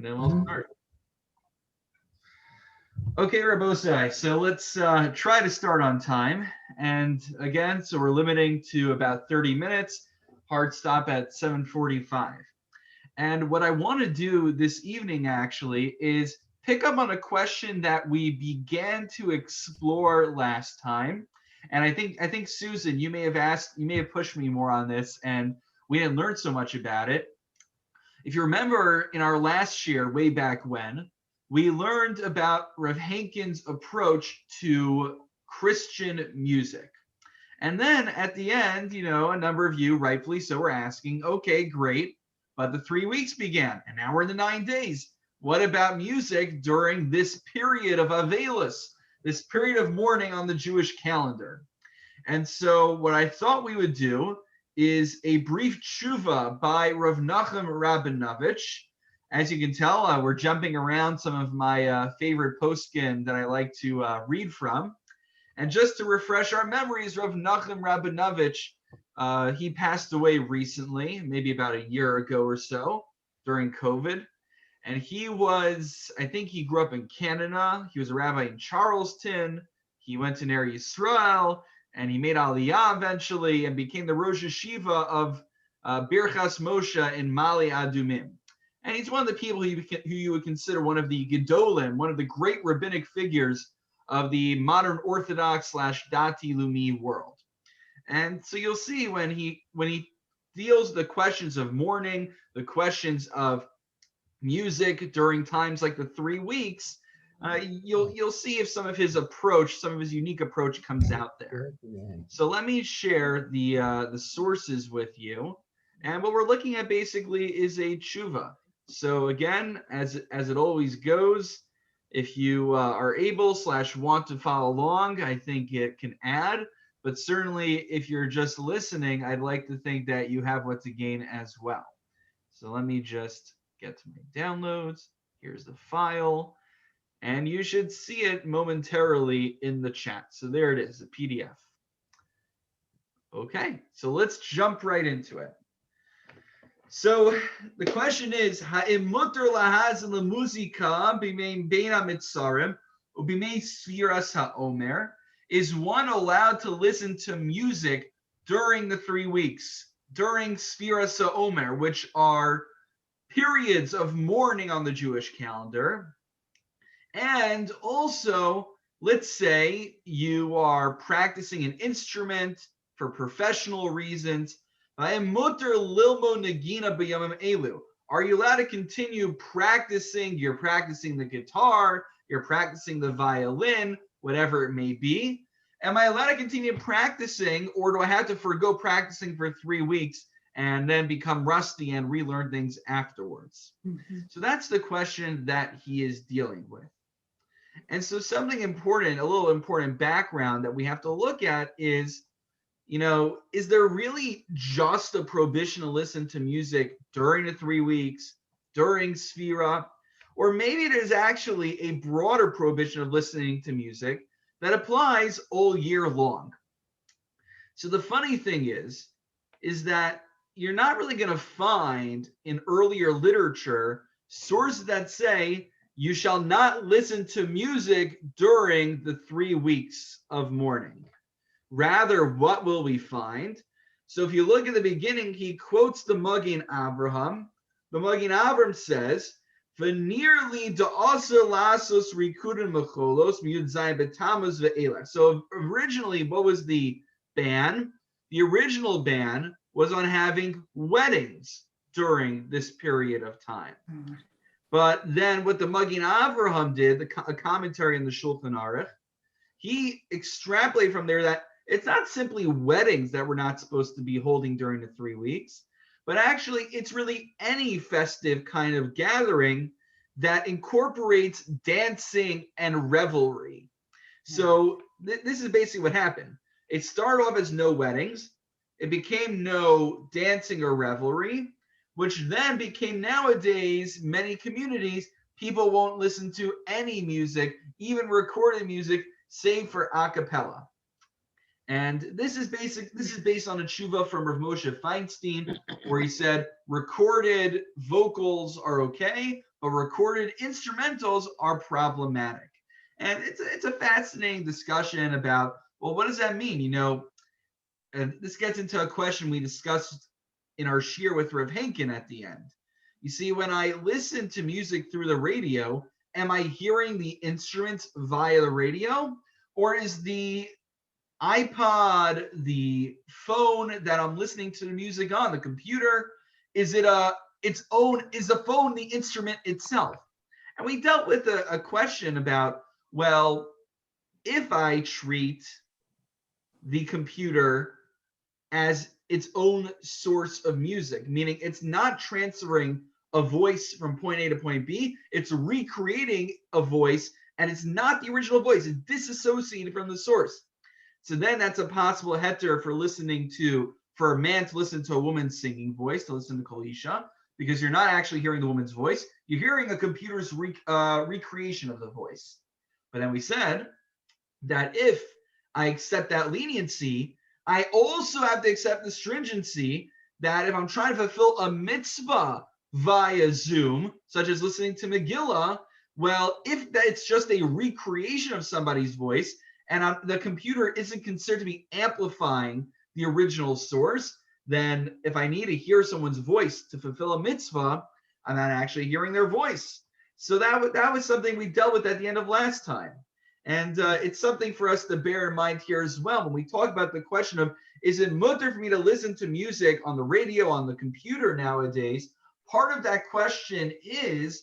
and then we'll start. Okay, Rabosai, so let's try to start on time. And again, so we're limiting to about 30 minutes, hard stop at 7:45. And what I want to do this evening actually is pick up on a question that we began to explore last time. And I think Susan, you may have pushed me more on this, and we didn't learn so much about it. If you remember in our last year, way back when, we learned about Rav Henkin's approach to Christian music. And then at the end, a number of you, rightfully so, were asking, okay, great, but the 3 weeks began, and now we're in the 9 days. What about music during this period of Avelis, this period of mourning on the Jewish calendar? And so what I thought we would do is a brief tshuva by Rav Nachum Rabinovich. As you can tell, we're jumping around some of my favorite poskim that I like to read from. And just to refresh our memories, Rav Nachum Rabinovich, he passed away recently, maybe about a year ago or so, during COVID. And I think he grew up in Canada. He was a rabbi in Charleston. He went to Ner Yisrael, and he made Aliyah eventually and became the Rosh Hashiva of Birchas Moshe in Mali Adumim. And he's one of the people who you would consider one of the Gedolim, one of the great rabbinic figures of the modern Orthodox / Dati Lumi world. And so you'll see when he deals with the questions of mourning, the questions of music during times like the 3 weeks, you'll see if some of his unique approach comes out there. So let me share the sources with you. And what we're looking at basically is a tshuva. So again, as it always goes, if you are able / want to follow along, I think it can add. But certainly, if you're just listening, I'd like to think that you have what to gain as well. So let me just get to my downloads. Here's the file. And you should see it momentarily in the chat. So there it is, a PDF. Okay, so let's jump right into it. So the question is, Ha'im mutar lahaz lemuzika b'mei bein hamitzarim u'b'mei sfiras ha'omer? Is one allowed to listen to music during the 3 weeks, during Sfiras HaOmer, which are periods of mourning on the Jewish calendar? And also, let's say you are practicing an instrument for professional reasons. Are you allowed to continue practicing? You're practicing the guitar, you're practicing the violin, whatever it may be. Am I allowed to continue practicing, or do I have to forgo practicing for 3 weeks and then become rusty and relearn things afterwards? Mm-hmm. So that's the question that he is dealing with. And so something important, a little important background that we have to look at is, is there really just a prohibition to listen to music during the 3 weeks, during Sefira? Or maybe there's actually a broader prohibition of listening to music that applies all year long. So the funny thing is that you're not really going to find in earlier literature sources that say you shall not listen to music during the 3 weeks of mourning. Rather, what will we find? So if you look at the beginning, he quotes the Magen Avraham. The Magen Avraham says, "V'nearly da'asa lasos rikudin mecholos miyudzai betamas ve'ela." So originally, what was the ban? The original ban was on having weddings during this period of time. Mm-hmm. But then what the Magen Avraham did, a commentary in the Shulchan Aruch, he extrapolated from there that it's not simply weddings that we're not supposed to be holding during the 3 weeks, but actually it's really any festive kind of gathering that incorporates dancing and revelry. So this is basically what happened. It started off as no weddings. It became no dancing or revelry, which then became nowadays, many communities, people won't listen to any music, even recorded music, save for a cappella. And this is based on a tshuva from Rav Moshe Feinstein, where he said recorded vocals are okay, but recorded instrumentals are problematic. And it's a fascinating discussion about, well, what does that mean? And this gets into a question we discussed in our shir with Rav Henkin at the end. You see, when I listen to music through the radio, am I hearing the instruments via the radio? Or is the iPod, the phone that I'm listening to the music on, the computer, is it is the phone the instrument itself? And we dealt with a question about, well, if I treat the computer as its own source of music, meaning it's not transferring a voice from point A to point B, it's recreating a voice, and it's not the original voice, it's disassociated from the source. So then that's a possible heter for a man to listen to a woman's singing voice, to listen to Kol Isha, because you're not actually hearing the woman's voice, you're hearing a computer's recreation of the voice. But then we said that if I accept that leniency, I also have to accept the stringency that if I'm trying to fulfill a mitzvah via Zoom, such as listening to Megillah, well, if it's just a recreation of somebody's voice and the computer isn't considered to be amplifying the original source, then if I need to hear someone's voice to fulfill a mitzvah, I'm not actually hearing their voice. So that was something we dealt with at the end of last time. And it's something for us to bear in mind here as well. When we talk about the question of, is it mutter for me to listen to music on the radio, on the computer nowadays? Part of that question is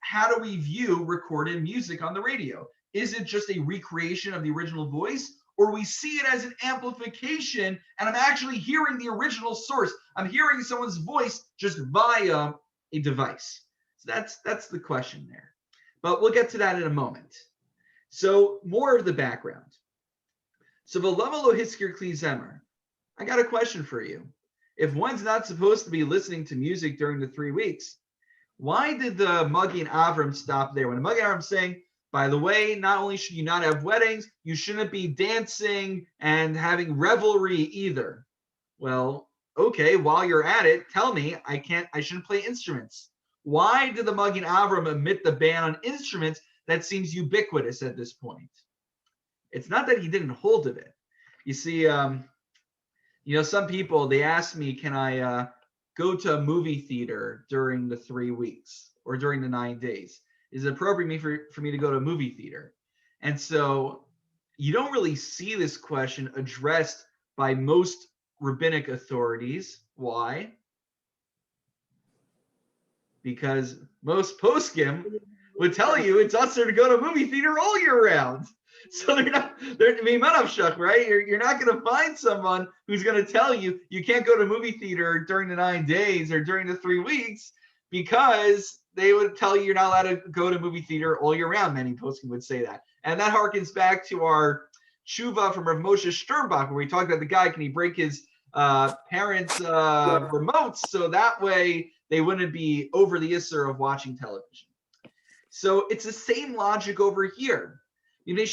how do we view recorded music on the radio? Is it just a recreation of the original voice? Or we see it as an amplification and I'm actually hearing the original source. I'm hearing someone's voice just via a device. So that's the question there. But we'll get to that in a moment. So more of the background. So v'lama lo hiskir kli zemer. I got a question for you. If one's not supposed to be listening to music during the 3 weeks, why did the Magen Avram stop there? When the Magen Avram saying, by the way, not only should you not have weddings, you shouldn't be dancing and having revelry either. Well, okay, while you're at it, tell me I shouldn't play instruments. Why did the Magen Avram omit the ban on instruments that seems ubiquitous at this point? It's not that he didn't hold of it. You see, some people, they ask me, can I go to a movie theater during the 3 weeks or during the 9 days? Is it appropriate for me to go to a movie theater? And so you don't really see this question addressed by most rabbinic authorities. Why? Because most poskim would tell you it's usher to go to a movie theater all year round. So they're right? You're not going to find someone who's going to tell you you can't go to a movie theater during the 9 days or during the 3 weeks, because they would tell you you're not allowed to go to a movie theater all year round. Many poskim would say that. And that harkens back to our tshuva from Rav Moshe Sternbach, where we talked about the guy, can he break his parents' remotes so that way they wouldn't be over the isser of watching television. So it's the same logic over here. Because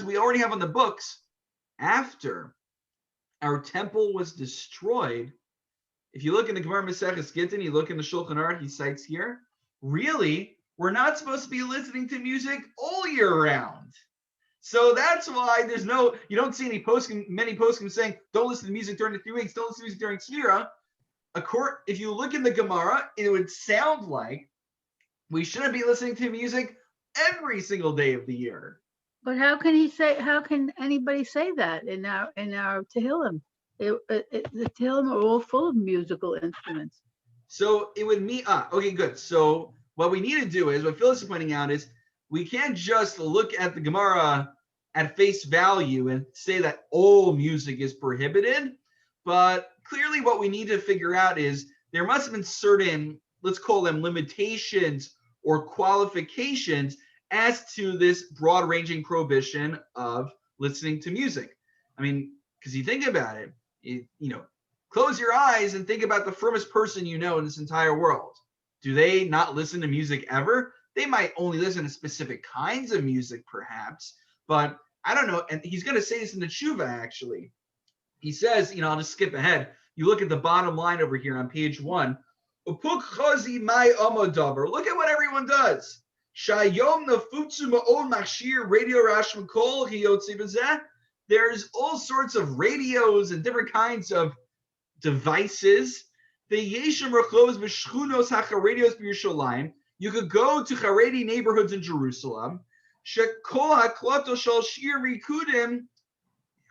we already have on the books, after our temple was destroyed, if you look in the Gemara Maseches Gittin, you look in the Shulchan Aruch, he cites here, really, we're not supposed to be listening to music all year round. So that's why you don't see many poskim saying, don't listen to music during the 3 weeks, don't listen to music during Sefira. If you look in the Gemara, it would sound like we shouldn't be listening to music every single day of the year. But how can anybody say that in our Tehillim? The Tehillim are all full of musical instruments. So it would mean, okay, good. So what we need to do is, what Phyllis is pointing out is, we can't just look at the Gemara at face value and say that all music is prohibited, but clearly what we need to figure out is there must have been certain, let's call them limitations or qualifications as to this broad-ranging prohibition of listening to music. I mean, because you think about it, close your eyes and think about the firmest person you know in this entire world. Do they not listen to music ever? They might only listen to specific kinds of music, perhaps, but I don't know. And he's going to say this in the tshuva, actually. He says, I'll just skip ahead. You look at the bottom line over here on page 1. Look at what everyone does. Shayom nafutzu ma'od machshir radio rashim kol hiyotzi b'zeh. There's all sorts of radios and different kinds of devices. The Yeshem Rachovos b'shchunos hacharedios b'Yerushalayim. You could go to Haredi neighborhoods in Jerusalem. Shekol hakloto shel shir rikudim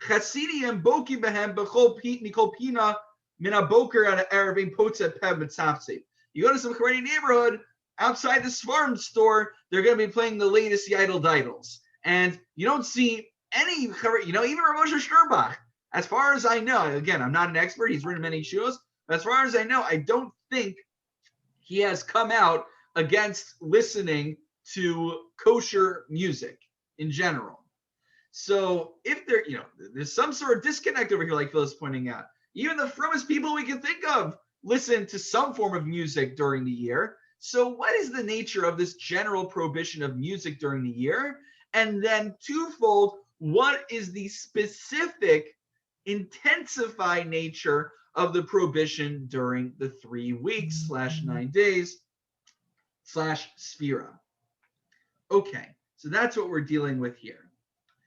chasidim boki behem b'chol mikol pina min haboker ad ha'erev potzet peh mitzaftzeh. You go to some Haredi neighborhood, outside the Svarm store, they're going to be playing the latest Yidel Didles. And you don't see any, even Rav Moshe Sternbach, as far as I know, again, I'm not an expert, he's written many shows, but as far as I know, I don't think he has come out against listening to kosher music in general. So if there's some sort of disconnect over here, like Phil is pointing out. Even the frommest people we can think of listen to some form of music during the year. So what is the nature of this general prohibition of music during the year? And then twofold, what is the specific intensified nature of the prohibition during the 3 weeks / 9 days / Sefira? Okay, so that's what we're dealing with here.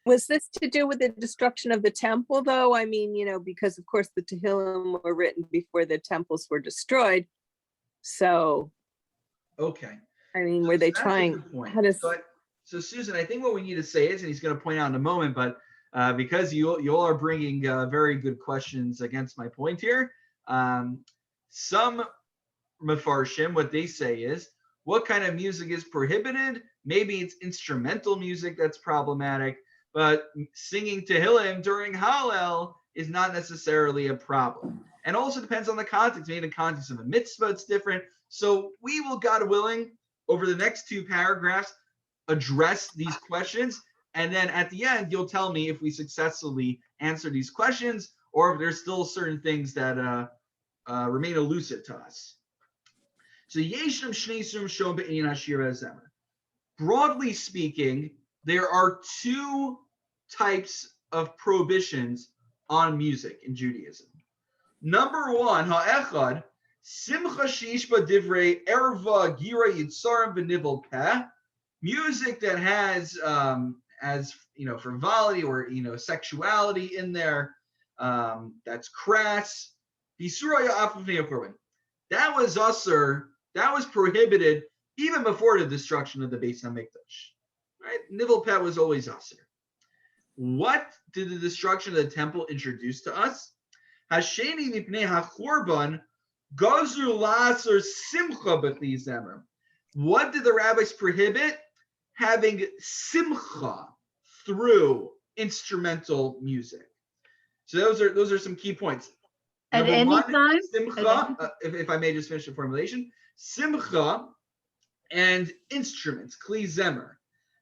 Was this to do with the destruction of the temple, though? I mean, because of course the Tehillim were written before the temples were destroyed. So, okay. I mean, were they trying? So Susan, I think what we need to say is, and he's going to point out in a moment, but because you all are bringing very good questions against my point here, some Mefarshim, what they say is, what kind of music is prohibited? Maybe it's instrumental music that's problematic, but singing Tehillim during Hallel is not necessarily a problem. And also depends on the context. Maybe in the context of a mitzvah, it's different. So we will, God willing, over the next 2 paragraphs, address these questions. And then at the end, you'll tell me if we successfully answer these questions or if there's still certain things that remain elusive to us. So Yeshem Shnei Surim Shom Be'inyan Hashira Zemer. Broadly speaking, there are 2 types of prohibitions on music in Judaism. Number 1, ha'echad, simcha sheishba divrei erva gira yitzarim v'nivel peh, music that has frivolity or sexuality in there, that's crass. That was usher. That was prohibited even before the destruction of the Beis Hamikdash. Right? Nivel peh was always usher. What did the destruction of the temple introduce to us? Hasheni mipnei hachurban gazru la'aser simcha b'chli zemer. What did the rabbis prohibit? Having simcha through instrumental music. So those are some key points. At any time? Simcha, if I may just finish the formulation, simcha and instruments, kli zemer.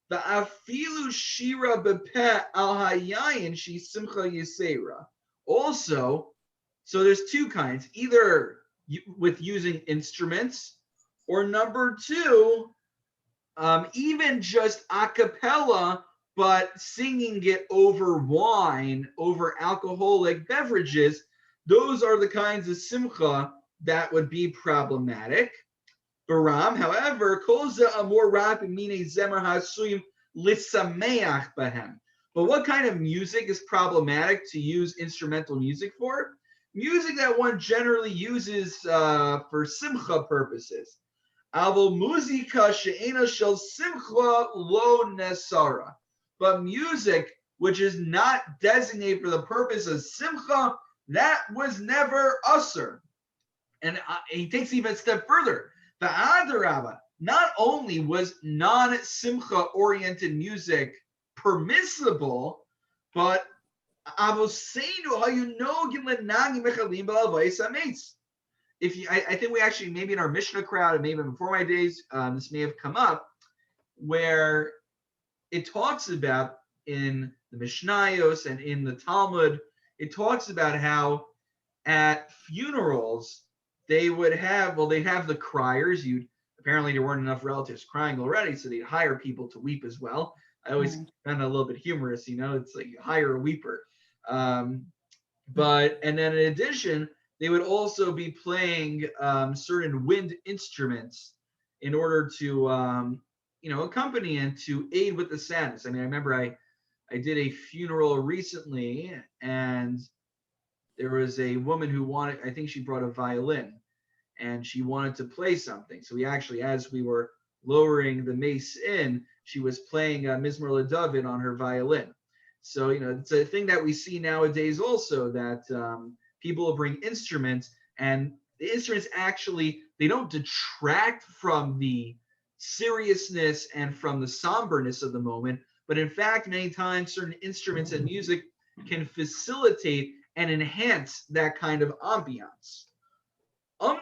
The afilu shira bepeh al hayayin she simcha yisera. Also, so there's 2 kinds, either with using instruments, or number 2, even just a cappella, but singing it over wine, over alcoholic beverages. Those are the kinds of simcha that would be problematic. Baram, however, kolza amor rap mine zemer hasuyim lisameach bahem. But what kind of music is problematic to use instrumental music for? Music that one generally uses for simcha purposes. Avo muzika she'ena shel simcha lo nesara. But music which is not designated for the purpose of simcha, that was never usher. And he takes even a step further. The Adarabba, not only was non-simcha oriented music permissible, but I think we actually, maybe in our Mishnah crowd, and maybe before my days, this may have come up, where it talks about in the Mishnayos and in the Talmud, it talks about how at funerals they would have, they'd have the criers. You'd apparently there weren't enough relatives crying already, so they'd hire people to weep as well. I always found it a little bit humorous, it's like you hire a weeper. And then in addition, they would also be playing certain wind instruments in order to, accompany and to aid with the sadness. I mean, I remember I did a funeral recently, and there was a woman who wanted, I think she brought a violin, and she wanted to play something. So we actually, as we were lowering the mace in, she was playing Mizmor LeDavid on her violin. So, it's a thing that we see nowadays also, that people will bring instruments, and the instruments actually, they don't detract from the seriousness and from the somberness of the moment, but in fact, many times certain instruments and music can facilitate and enhance that kind of ambiance. But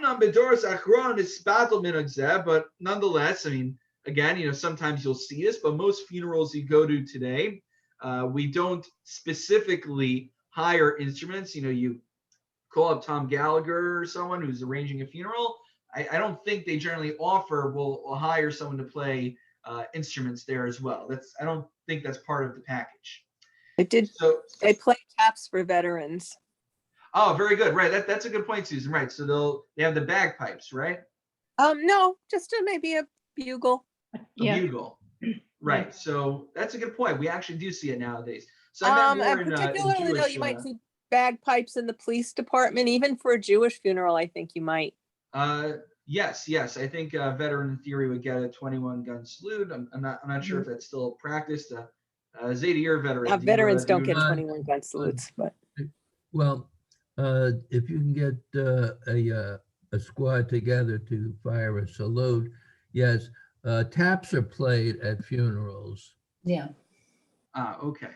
nonetheless, I mean, again, sometimes you'll see this, but most funerals you go to today, we don't specifically hire instruments. You call up Tom Gallagher or someone who's arranging a funeral. I don't think they generally offer, we'll hire someone to play instruments there as well. I don't think that's part of the package. They play taps for veterans. Oh, very good. Right. That's a good point, Susan. Right. So they have the bagpipes, right? No, just maybe a bugle. A bugle. Right. So that's a good point. We actually do see it nowadays. So particularly though, you might see bagpipes in the police department, even for a Jewish funeral. I think you might. Yes. I think a veteran in theory would get a 21-gun salute. I'm not sure if that's still practiced. Zadir veteran. Veterans don't get 21-gun salutes, but well, if you can get a squad together to fire a salute, yes. Taps are played at funerals. Yeah. Okay.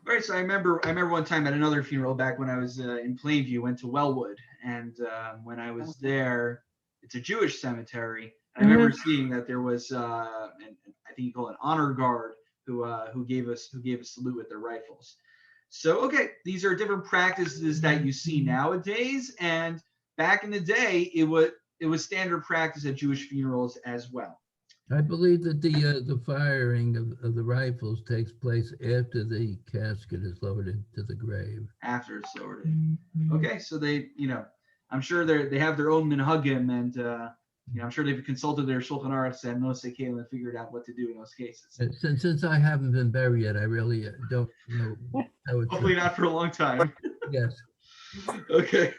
Right. So I remember one time at another funeral back when I was in Plainview, went to Wellwood, and when I was there, it's a Jewish cemetery. And I remember seeing that there was, and I think you call it honor guard, who gave a salute with their rifles. So okay, these are different practices that you see nowadays, and back in the day, it was standard practice at Jewish funerals as well. I believe that the firing of the rifles takes place after the casket is lowered into the grave. After it's lowered in. Okay, so they, I'm sure they have their own minhagim, and I'm sure they've consulted their Shulchan Aruch and Nosei Kelim and figured out what to do in those cases. Since I haven't been buried yet, I really don't know. Hopefully not for a long time. Yes. Okay.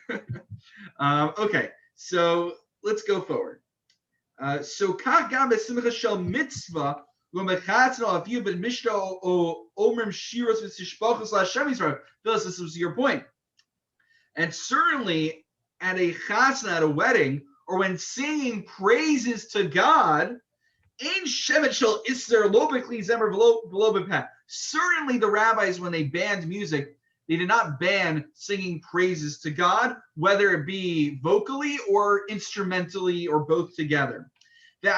Okay, so let's go forward. So kagam besimcha shel mitzvah u'mechatzno aviu ben mishta o omrim shiros v'tishpachos la'Hashem Yisrael. Phyllis, this was your point. And certainly at a chasna, at a wedding, or when singing praises to God, ein shevet shel iser lo b'kli zemer v'lo b'peh. Certainly the rabbis, when they banned music, they did not ban singing praises to God, whether it be vocally or instrumentally or both together. On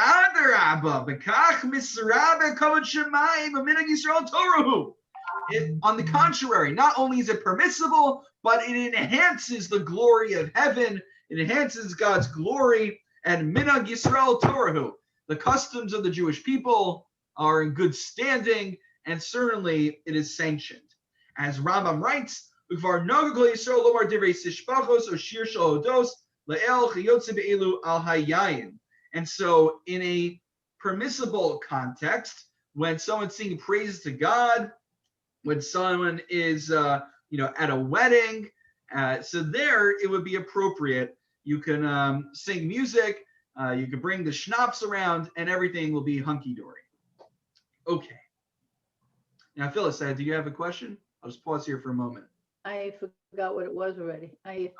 the contrary, not only is it permissible, but it enhances the glory of heaven. It enhances God's glory. And minhag Yisrael Torahu, the customs of the Jewish people are in good standing, and certainly it is sanctioned. As Rambam writes, and so in a permissible context, when someone's singing praises to God, when someone is at a wedding, so there it would be appropriate. You can sing music, you can bring the schnapps around, and everything will be hunky-dory. Okay. Now, Phyllis, do you have a question? I'll just pause here for a moment. I forgot what it was already.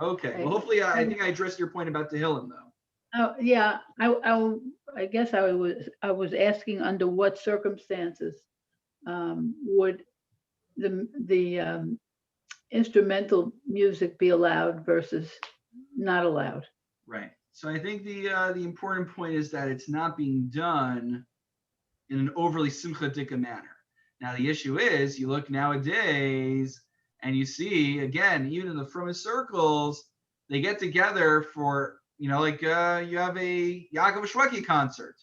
Okay. Well, hopefully, I think I addressed your point about Tehillim, though. Oh, yeah. I guess I was asking under what circumstances would the instrumental music be allowed versus not allowed? Right. So I think the important point is that it's not being done in an overly simchatika manner. Now, the issue is, you look nowadays and you see, again, even in the frommest circles, they get together for, like you have a Yaakov Shweki concert.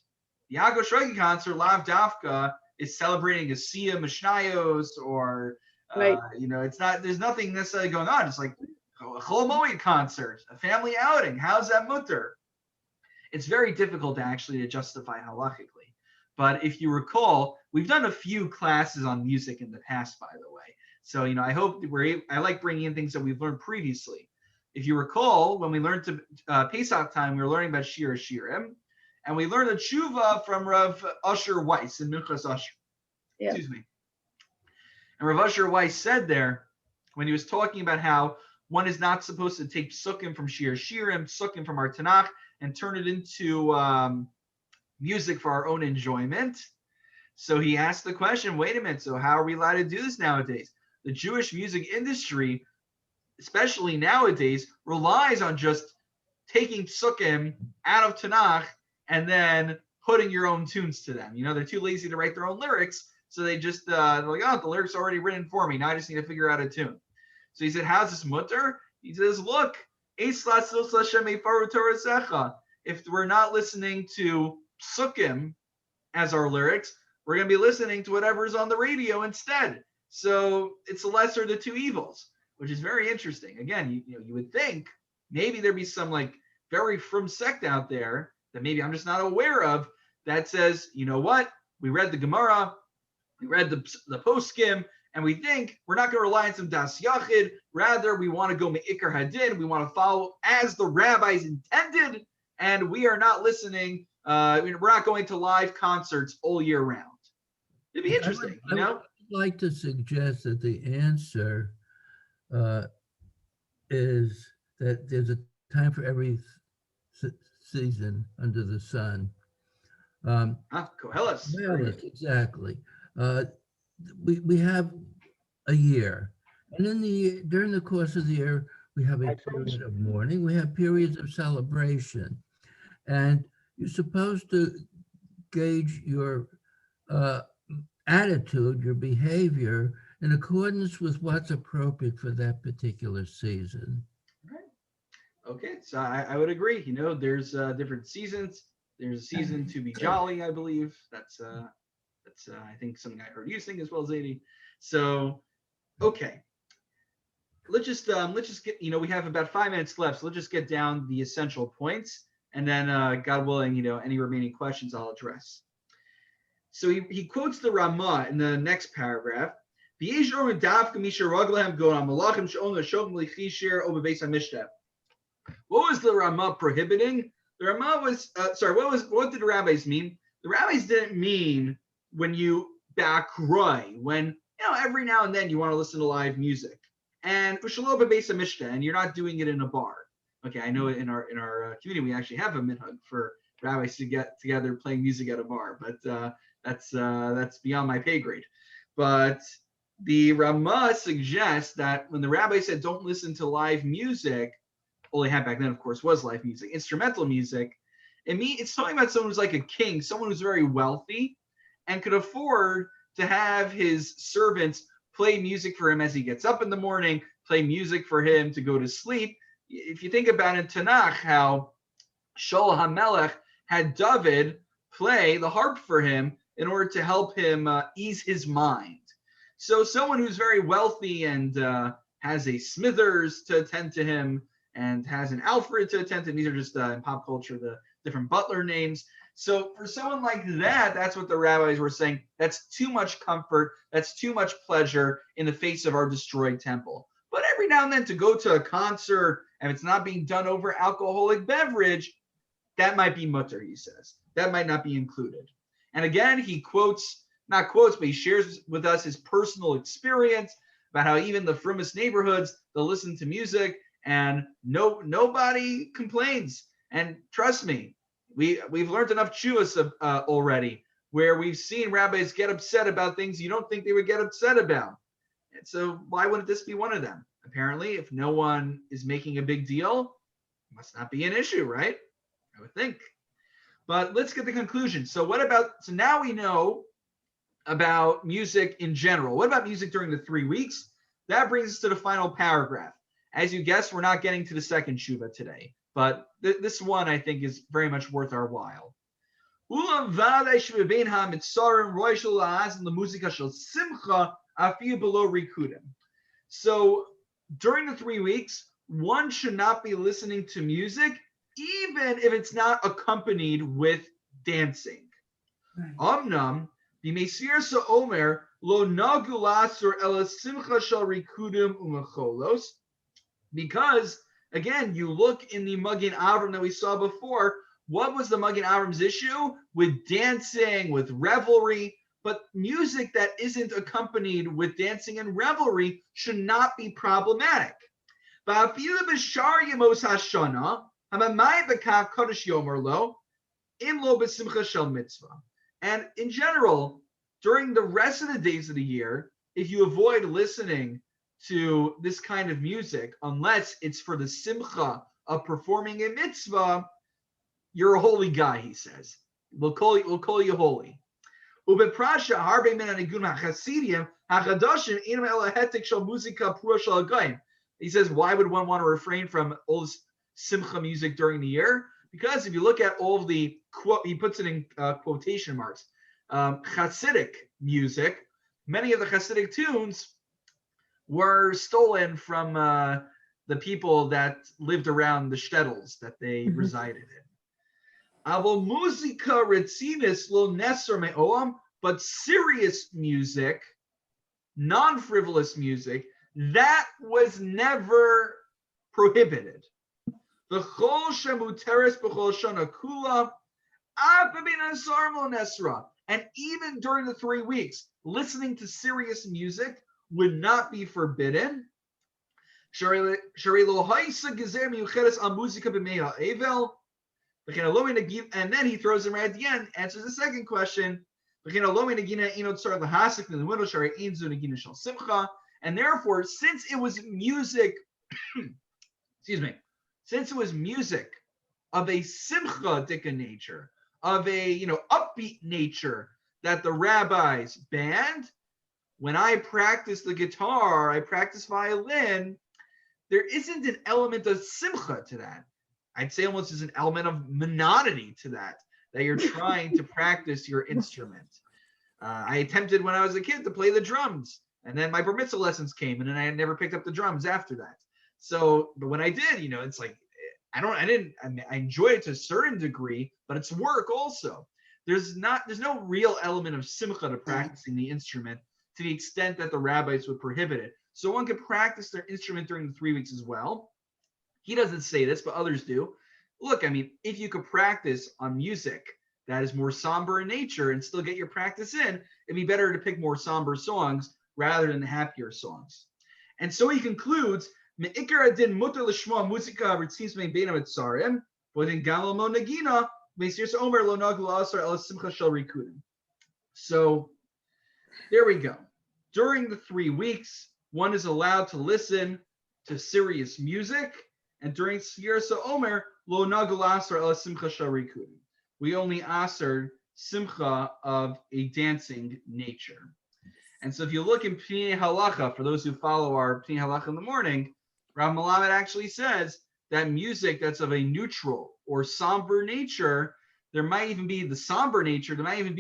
The Yaakov Shweki concert, Lav Dafka, is celebrating a Sia Mishnayos, or Right. it's not. There's nothing necessarily going on. It's like a Chol Moed concert, a family outing. How's that mutter? It's very difficult to justify halachically. But if you recall, we've done a few classes on music in the past, by the way. So I hope that I like bringing in things that we've learned previously. If you recall, when we learned to Pesach time, we were learning about Shir Shirim, and we learned a tshuva from Rav Usher Weiss in Minchas Usher. Yeah. Excuse me. And Rav Usher Weiss said there, when he was talking about how one is not supposed to take psukim from Shir Shirim, psukim from our Tanakh, and turn it into music for our own enjoyment. So he asked the question, wait a minute, so how are we allowed to do this nowadays? The Jewish music industry, especially nowadays, relies on just taking psukim out of Tanakh and then putting your own tunes to them. They're too lazy to write their own lyrics, so they just, they're like, oh, the lyrics are already written for me. Now I just need to figure out a tune. So he said, how's this mutter? He says, look, if we're not listening to psukim as our lyrics, we're going to be listening to whatever's on the radio instead. So it's the lesser of the two evils, which is very interesting. Again, you would think maybe there'd be some like very frum sect out there that maybe I'm just not aware of that says, you know what? We read the Gemara, we read the poskim, and we think we're not going to rely on some das yachid. Rather, we want to go me'ikar hadin. We want to follow as the rabbis intended, and we are not listening. We're not going to live concerts all year round. It'd be interesting, I would like to suggest that the answer is that there's a time for every season under the sun. Koheles. Koheles, exactly. We have a year, and during the course of the year, we have a period of mourning. We have periods of celebration, and you're supposed to gauge your attitude, your behavior, in accordance with what's appropriate for that particular season. Right. Okay, so I would agree. There's different seasons. There's a season to be jolly, I believe. That's I think something I heard you sing as well, Zadie. So, okay. Let's just get, we have about 5 minutes left, so let's just get down the essential points, and then God willing, any remaining questions I'll address. So he quotes the Ramah in the next paragraph. What was the Ramah prohibiting? The Ramah was what did the rabbis mean? The rabbis didn't mean when you backroy, when every now and then you want to listen to live music, and and you're not doing it in a bar. Okay, I know in our community we actually have a minhag for rabbis to get together playing music at a bar, but that's beyond my pay grade. But the Ramah suggests that when the rabbi said don't listen to live music, all they had back then, of course, was live music, instrumental music. It's talking about someone who's like a king, someone who's very wealthy and could afford to have his servants play music for him as he gets up in the morning, play music for him to go to sleep. If you think about in Tanakh, how Shaul HaMelech had David play the harp for him in order to help him ease his mind. So someone who's very wealthy and has a Smithers to attend to him and has an Alfred to attend to him. These are just in pop culture, the different butler names. So for someone like that, that's what the rabbis were saying. That's too much comfort. That's too much pleasure in the face of our destroyed temple. But every now and then to go to a concert and it's not being done over alcoholic beverage, that might be mutter, he says. That might not be included. And again, he not quotes, but he shares with us his personal experience about how even the frummest neighborhoods, they'll listen to music and nobody complains. And trust me, we've learned enough chuvas already where we've seen rabbis get upset about things you don't think they would get upset about. And so why wouldn't this be one of them? Apparently, if no one is making a big deal, it must not be an issue, right? I would think. But let's get the conclusion. So now we know about music in general. What about music during the 3 weeks? That brings us to the final paragraph. As you guessed, we're not getting to the second tshuva today. but this one I think is very much worth our while. Ulam v'adai shebbein ha-mitzarim roy shel la'azin lemuzika shel simcha afiyu below rikudim. So during the 3 weeks, one should not be listening to music, even if it's not accompanied with dancing. Amnam, b'meisir sa'omer lo nagu lasur ela simcha shel rikudim u'mecholos. Because, again, you look in the Magen Avram that we saw before, what was the Magen Avram's issue? With dancing, with revelry. But music that isn't accompanied with dancing and revelry should not be problematic. And in general, during the rest of the days of the year, if you avoid listening to this kind of music, unless it's for the simcha of performing a mitzvah, you're a holy guy, he says. We'll call you holy. He says, why would one want to refrain from all this simcha music during the year? Because if you look at all of the quote, he puts it in quotation marks, Hasidic music, many of the Hasidic tunes were stolen from the people that lived around the shtetls that they resided in. But serious music, non-frivolous music, that was never prohibited. And even during the 3 weeks, listening to serious music would not be forbidden. And then he throws him right at the end, answers the second question. And therefore, since it was music, since it was music of a simcha-dika nature, of a upbeat nature that the rabbis banned, when I practice the guitar, I practice violin, there isn't an element of simcha to that. I'd say almost as an element of monotony to that you're trying to practice your instrument. I attempted when I was a kid to play the drums, and then my bar mitzvah lessons came, and then I never picked up the drums after that. So, but when I did, it's like, I enjoy it to a certain degree, but it's work also. There's no real element of simcha to practicing the instrument to the extent that the rabbis would prohibit it. So one could practice their instrument during the 3 weeks as well. He doesn't say this, but others do. Look, if you could practice on music that is more somber in nature and still get your practice in, it'd be better to pick more somber songs rather than happier songs. And so he concludes, Me'ikar adin mutar l'shma musika ritzis mein beina mitzarim, v'odin galo mo nagina, me'sir omer lo naglu asar el simcha shel rikudim. So there we go. During the 3 weeks, one is allowed to listen to serious music, and during Sefira Omer, lo nagul asar el simcha shel rikudim. We only asar simcha of a dancing nature. And so if you look in Pnei Halacha, for those who follow our Pnei Halacha in the morning, Rav Melamed actually says that music that's of a neutral or somber nature, there might even be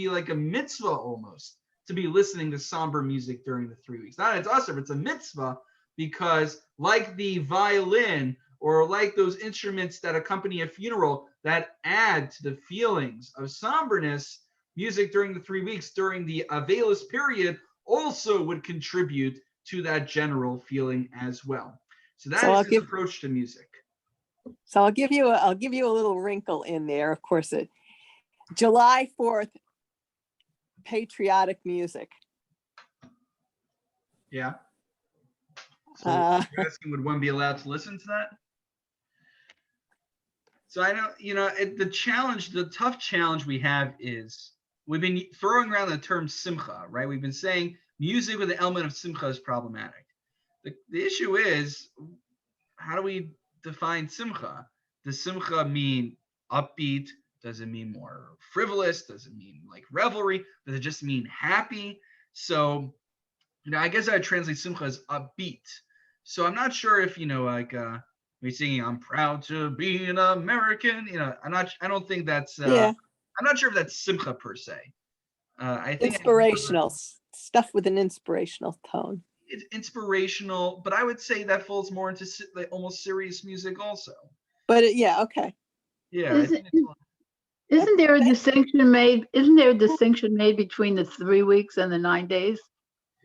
like a mitzvah almost to be listening to somber music during the 3 weeks. Not it's asr, it's a mitzvah, because like the violin or like those instruments that accompany a funeral that add to the feelings of somberness, music during the 3 weeks during the Avelis period also would contribute to that general feeling as well. So that is his approach to music. So I'll give you a little wrinkle in there. Of course, July 4th, patriotic music. Yeah. So you're asking, would one be allowed to listen to that? So I know, the tough challenge we have is we've been throwing around the term simcha, right? We've been saying music with the element of simcha is problematic. The issue is, how do we define simcha? Does simcha mean upbeat? Does it mean more frivolous? Does it mean like revelry? Does it just mean happy? So, I guess I would translate simcha as upbeat. So I'm not sure if, He's singing, "I'm proud to be an American." You know, I don't think that's. Yeah, I'm not sure if that's simcha per se. I think inspirational stuff with an inspirational tone. it's inspirational, but I would say that falls more into like almost serious music also. But yeah, okay. Yeah, I think Isn't there a distinction made? Isn't there a distinction made between the 3 weeks and the 9 days?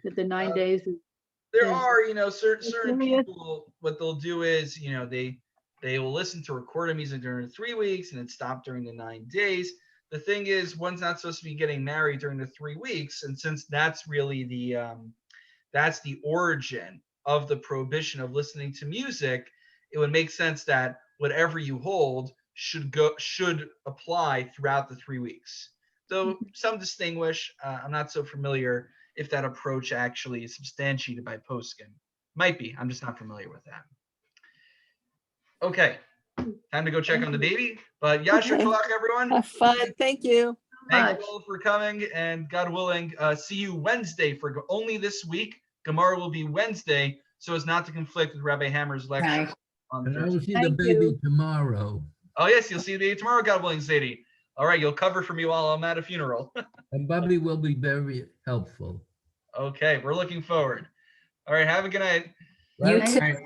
That the 9 days is there is- are, you know, certain serious? people, what they'll do is, you know, they will listen to recorded music during the 3 weeks and then stop during the 9 days. The thing is, one's not supposed to be getting married during the 3 weeks, and since that's really that's the origin of the prohibition of listening to music, it would make sense that whatever you hold should apply throughout the 3 weeks. Though some distinguish, I'm not so familiar if that approach actually is substantiated by Poskin. Might be. I'm just not familiar with that. Okay, time to go check on the baby. But Yasher Okay. Talk, everyone. Have fun. Thank you. Thank much. you all for coming, and God willing, see you Wednesday for only this week. Gemara will be Wednesday, so as not to conflict with Rabbi Hammer's lecture on And I will Thursday. see the Thank baby you. tomorrow. Oh yes, you'll see me tomorrow, God willing, Sadie. All right, you'll cover for me while I'm at a funeral. And Bobby will be very helpful. Okay, we're looking forward. All right, have a good night. Right? You too. Thank